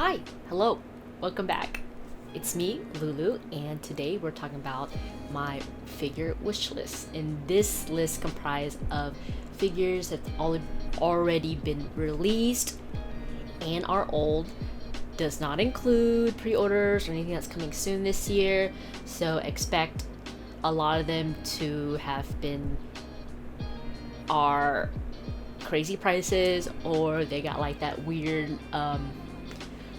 Hi, hello, welcome back. It's me, Lulu, and today we're talking about my figure wish list. And this list comprised of figures that already been released and are old. Does not include pre-orders or anything that's coming soon this year, so expect a lot of them to have been are crazy prices, or they got like that weird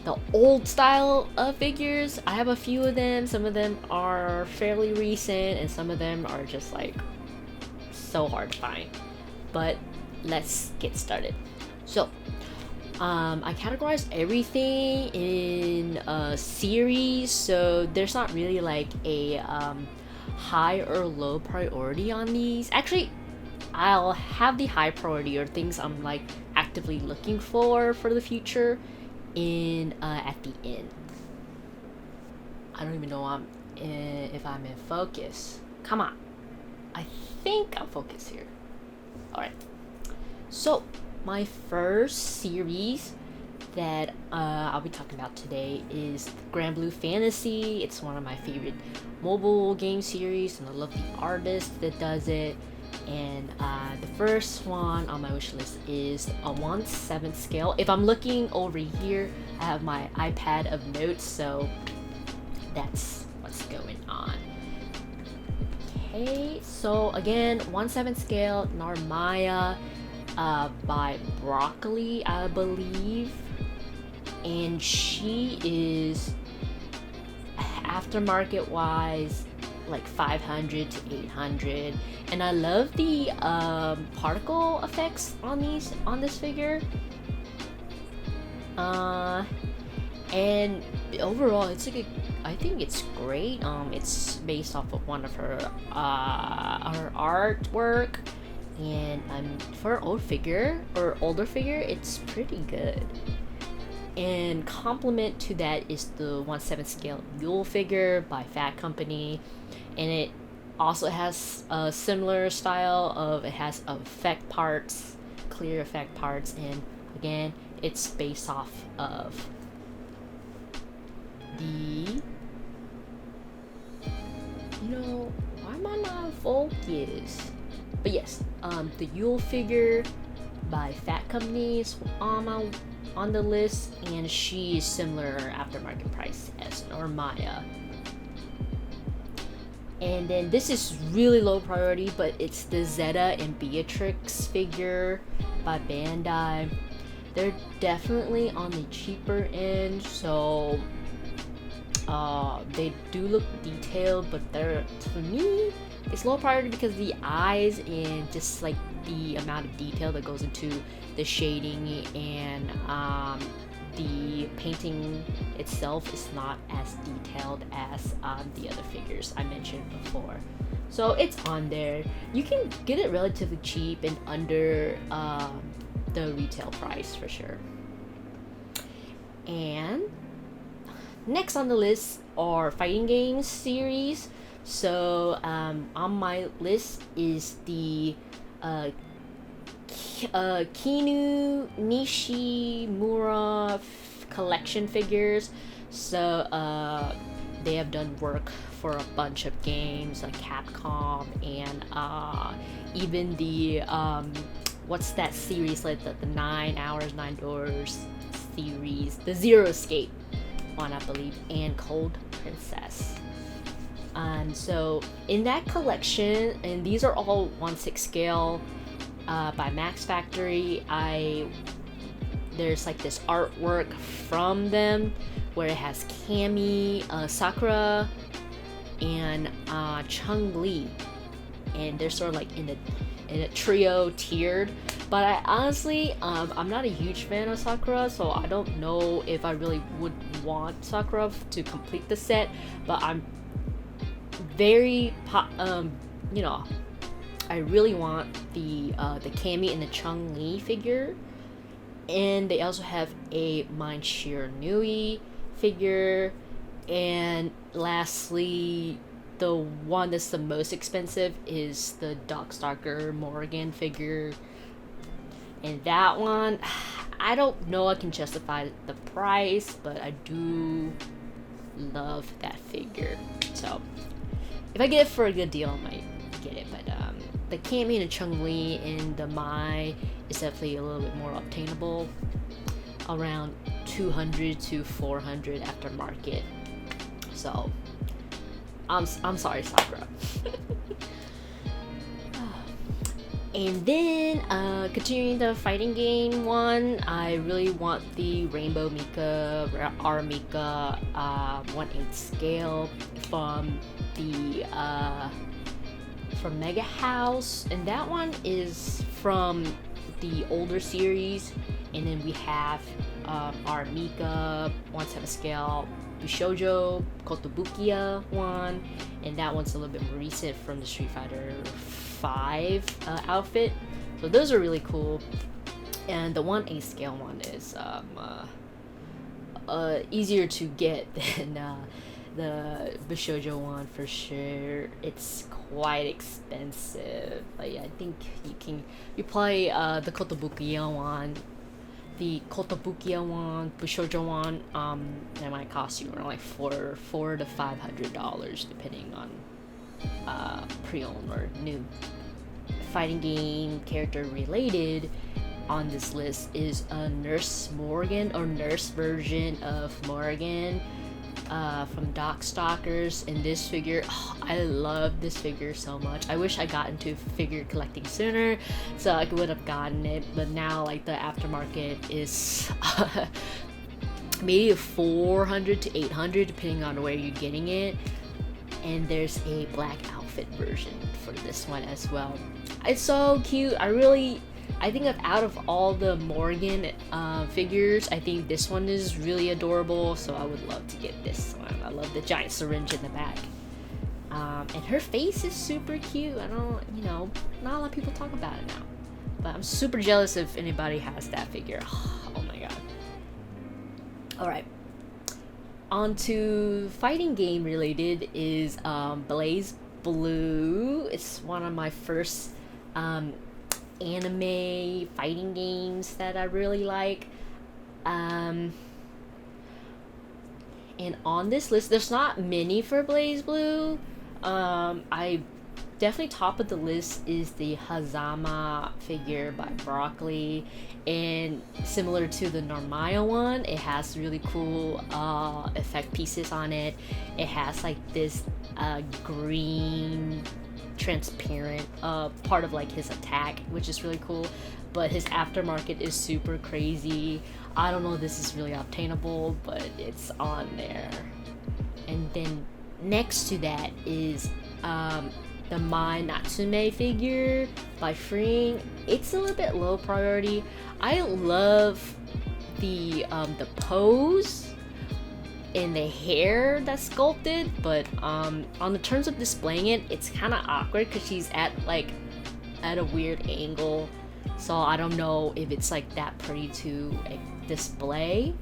the old style of figures. I have a few of them. Some of them are fairly recent and some of them are just like so hard to find. But let's get started. So I categorized everything in a series, so there's not really like a high or low priority on these. Actually, I'll have the high priority or things I'm like actively looking for the future in at the end. I don't even know if I'm in focus. Come on, I think I'm focused here. All right. So my first series that I'll be talking about today is Grand Blue Fantasy. It's one of my favorite mobile game series, and I love the artist that does it. And the first one on my wish list is a 1/7 scale. If I'm looking over here, I have my iPad of notes, so that's what's going on. Okay, so again, 1/7 scale Narmaya by Broccoli, I believe. And she is aftermarket wise like 500 to 800, and I love the particle effects on this figure. And overall it's like I think it's great. It's based off of one of her artwork, and for an older figure it's pretty good. And complement to that is the 1/7 scale Yule figure by Fat Company, and it also has a similar style of it has effect parts, clear effect parts, and again it's based off of the why am I not focused? But yes, the Yule figure by Fat Company is on the list, and she is similar aftermarket price as Narmaya. And then this is really low priority, but it's the Zeta and Beatrix figure by Bandai. They're definitely on the cheaper end, so they do look detailed, but for me it's low priority because the eyes and just like the amount of detail that goes into the shading and the painting itself is not as detailed as the other figures I mentioned before. So it's on there. You can get it relatively cheap and under the retail price for sure. And next on the list are fighting games series. So on my list is the Kinu Nishimura collection figures. So they have done work for a bunch of games like Capcom, and even the what's that series, like the 9 Hours 9 Doors series, the Zero Escape one I believe, and Cold Princess. And so in that collection, and these are all 1/6 scale by Max Factory, there's like this artwork from them where it has Cammy, Sakura, and Chun-Li, and they're sort of like in a trio tiered. But I honestly, I'm not a huge fan of Sakura, so I don't know if I really would want Sakura to complete the set. But I'm very I really want the Cammy and the Chun-Li figure. And they also have a Mind Shiranui figure, and lastly the one that's the most expensive is the Darkstalker Morrigan figure. And that one, I don't know I can justify the price, but I do love that figure. So if I get it for a good deal, I might get it. But the Cammy and the Chun-Li and the Mai is definitely a little bit more obtainable, around 200 to 400 aftermarket. So I'm sorry, Sakura. And then, continuing the fighting game one, I really want the Rainbow Mika, R Mika, 1/8 scale from the, from Mega House. And that one is from the older series. And then we have, R Mika, 1/7 scale, Bishoujo, Kotobukiya one. And that one's a little bit more recent from the Street Fighter 5 outfit. So those are really cool. And the 1/8 scale one is easier to get than the Bishoujo one for sure. It's quite expensive. Like, I think you play the Kotobukiya one. The Kotobukiya one, Bishoujo one, that might cost you around like $400 to $500 depending on pre-owned or new. Fighting game character related on this list is a Nurse Morrigan, or nurse version of Morrigan, from Darkstalkers. And this figure, I love this figure so much. I wish I got into figure collecting sooner so I would have gotten it, but now like the aftermarket is maybe 400 to 800 depending on where you're getting it. And there's a black outfit version for this one as well. It's so cute. I think out of all the Morrigan figures, I think this one is really adorable, so I would love to get this one. I love the giant syringe in the back. And her face is super cute. I don't, not a lot of people talk about it now. But I'm super jealous if anybody has that figure. Oh my god. Alright. On to fighting game related is Blaze Blue. It's one of my first anime fighting games that I really like. And on this list, there's not many for Blaze Blue. I definitely top of the list is the Hazama figure by Broccoli, and similar to the Narmaya one, it has really cool effect pieces on it. It has like this green transparent part of like his attack, which is really cool, but his aftermarket is super crazy. I don't know if this is really obtainable, but it's on there. And then next to that is the Mai Natsume figure by Freeing. It's a little bit low priority. I love the pose and the hair that's sculpted, but on the terms of displaying it, it's kind of awkward because she's at a weird angle, so I don't know if it's like that pretty to display.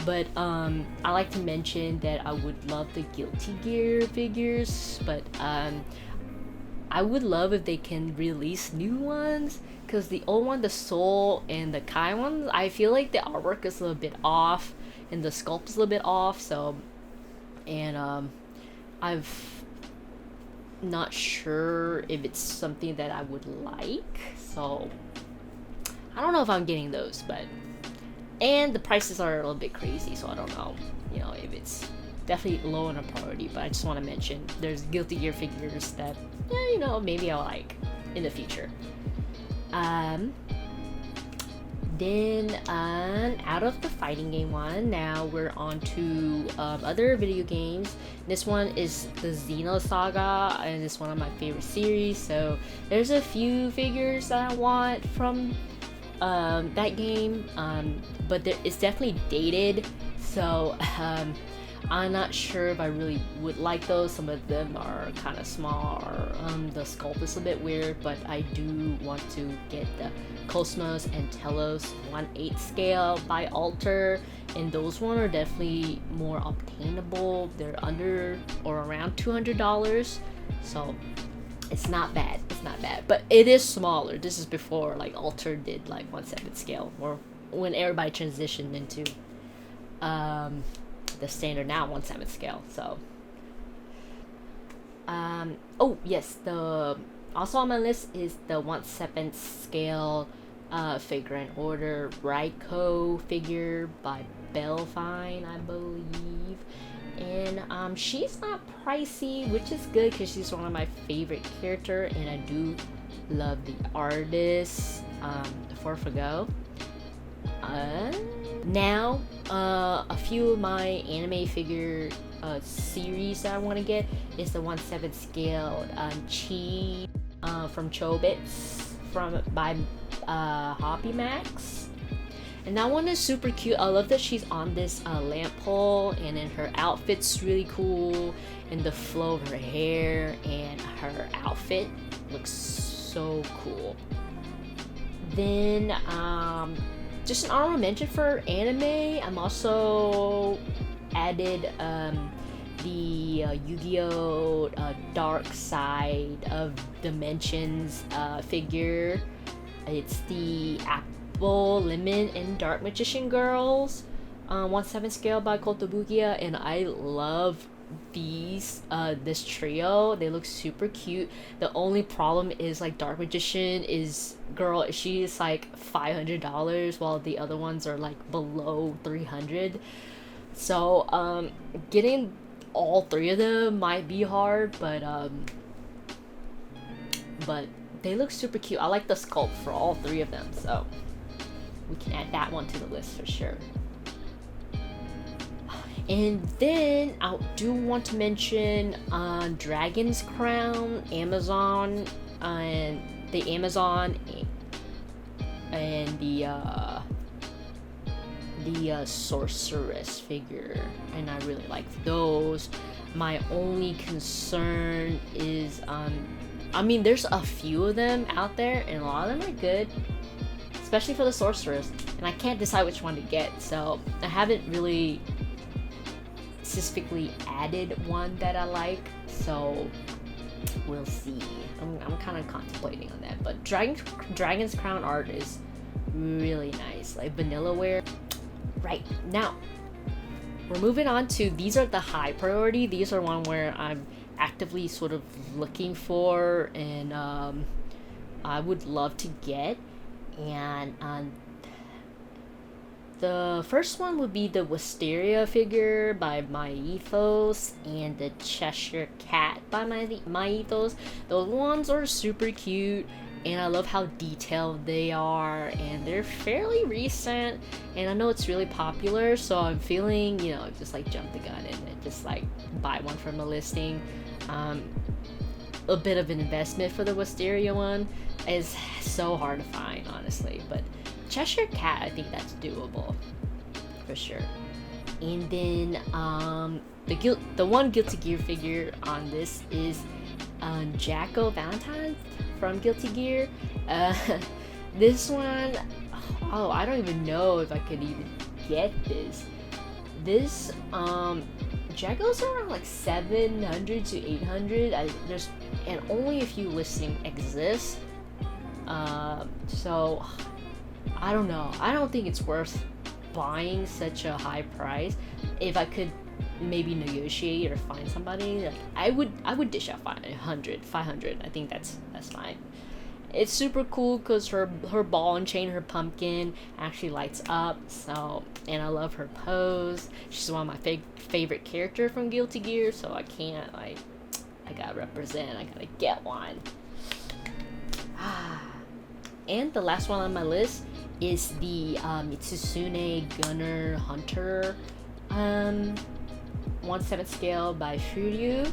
But I like to mention that I would love the Guilty Gear figures, but I would love if they can release new ones, because the old one, the Soul and the Kai ones, I feel like the artwork is a little bit off and the sculpt is a little bit off. So, and I've not sure if it's something that I would like, so I don't know if I'm getting those. But and the prices are a little bit crazy, so I don't know, if it's definitely low on a priority. But I just want to mention there's Guilty Gear figures that maybe I'll like in the future. Then out of the fighting game one, now we're on to other video games. This one is the Xeno Saga, and it's one of my favorite series, so there's a few figures that I want from that game, but it's definitely dated, so I'm not sure if I really would like those. Some of them are kind of small, or the sculpt is a bit weird, but I do want to get the Cosmos and Telos 1/8 scale by Alter, and those one are definitely more obtainable. They're under or around $200, so it's not bad. But it is smaller. This is before like Alter did like 1/7 scale, or when everybody transitioned into the standard now 1/7 scale. So oh yes, the also on my list is the 1/7 scale figure in order Raikou figure by Valentines, I believe. And she's not pricey, which is good because she's one of my favorite character, and I do love the artist for Figuarts. Now a few of my anime figure series that I want to get is the 1/7 scale Chi from Chobits by Hobby Max. And that one is super cute. I love that she's on this lamp pole, and then her outfit's really cool, and the flow of her hair and her outfit looks so cool. Then just an honorable mention for anime, I'm also added the Yu-Gi-Oh! Dark Side of Dimensions figure. It's the Apple, Lemon, and Dark Magician Girls 1/7 scale by Kotobukiya, and I love these this trio. They look super cute. The only problem is like Dark Magician is girl, she is like $500 while the other ones are like below 300. So getting all three of them might be hard, but they look super cute. I like the sculpt for all three of them, so we can add that one to the list for sure. And then I do want to mention Dragon's Crown, Amazon, and the Amazon and the Sorceress figure, and I really like those. My only concern is I mean, there's a few of them out there, and a lot of them are good, especially for the Sorceress, and I can't decide which one to get, so I haven't really specifically added one that I like, so we'll see. I'm kind of contemplating on that, but Dragon's Crown art is really nice, like vanilla wear. Right, now we're moving on to, these are the high priority. These are one where I'm actively sort of looking for, and I would love to get. And the first one would be the Wisteria figure by Myethos and the Cheshire Cat by Myethos. Those ones are super cute, and I love how detailed they are, and they're fairly recent, and I know it's really popular, so I'm feeling, you know, just like jump the gun and just like buy one from the listing. A bit of an investment for the Wisteria one is so hard to find, honestly, but Cheshire Cat, I think that's doable for sure. And then the one Guilty Gear figure on this is Jacko Valentines from Guilty Gear. This one, oh, I don't even know if I could even get this. This Jacko's around like 700 to 800. There's, and only a few listings exist. So I don't know. I don't think it's worth buying such a high price. If I could maybe negotiate or find somebody, like I would dish out 500. I think that's fine. It's super cool because her ball and chain, her pumpkin actually lights up. So, and I love her pose. She's one of my favorite character from Guilty Gear. So I can't, like, I gotta represent. I gotta get one. And the last one on my list is the Mitsusune Gunner Hunter 1/7 scale by Shuryu.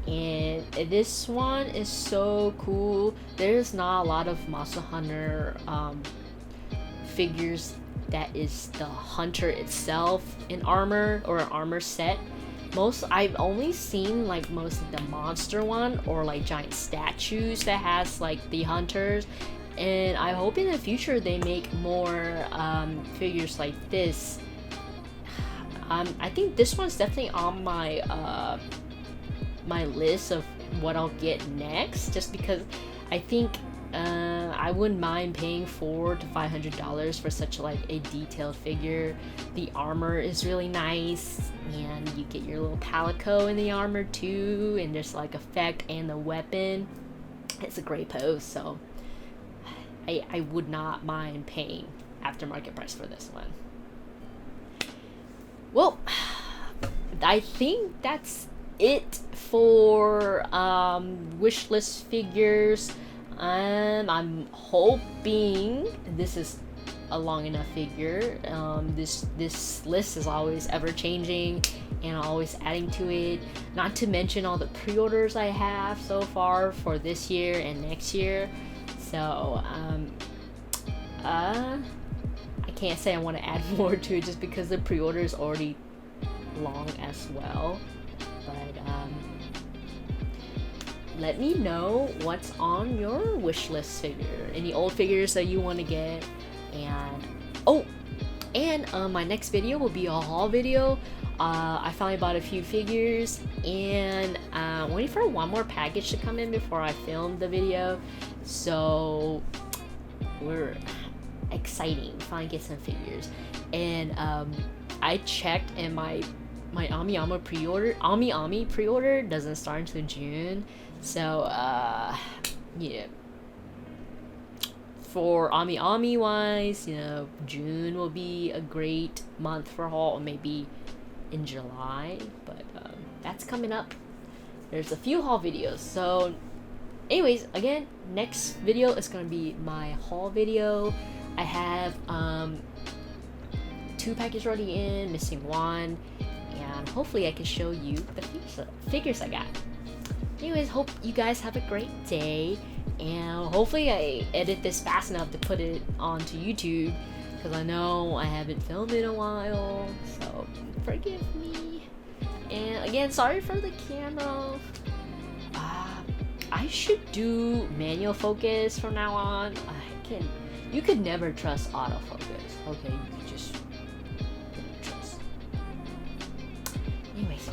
And this one is so cool. There's not a lot of Monster Hunter figures that is the hunter itself in armor or an armor set. I've only seen like most of the monster one or like giant statues that has like the hunters, and I hope in the future they make more figures like this. I think this one's definitely on my my list of what I'll get next, just because I think I wouldn't mind paying $400 to $500 for such like a detailed figure. The armor is really nice, and you get your little palico in the armor too, and just like effect, and the weapon. It's a great pose, so I would not mind paying aftermarket price for this one. Well, I think that's it for wishlist figures. I'm hoping this is a long enough figure. This list is always ever changing and always adding to it. Not to mention all the pre-orders I have so far for this year and next year. So I can't say I want to add more to it just because the pre-order is already long as well. But let me know what's on your wish list figure, any old figures that you want to get. And my next video will be a haul video. I finally bought a few figures, and I'm waiting for one more package to come in before I film the video. So we're exciting, finally get some figures. And I checked, and my Ami pre-order doesn't start until June. So yeah, for Ami wise, you know, June will be a great month for haul, or maybe in July, but that's coming up. There's a few haul videos. So anyways, again, next video is gonna be my haul video. I have 2 packages already in, missing 1, and hopefully I can show you the figures I got. Anyways, hope you guys have a great day, and hopefully I edit this fast enough to put it onto YouTube, because I know I haven't filmed in a while, so forgive me. And again, sorry for the camera. I should do manual focus from now on. You could never trust autofocus. Okay, you could just trust. Anyways.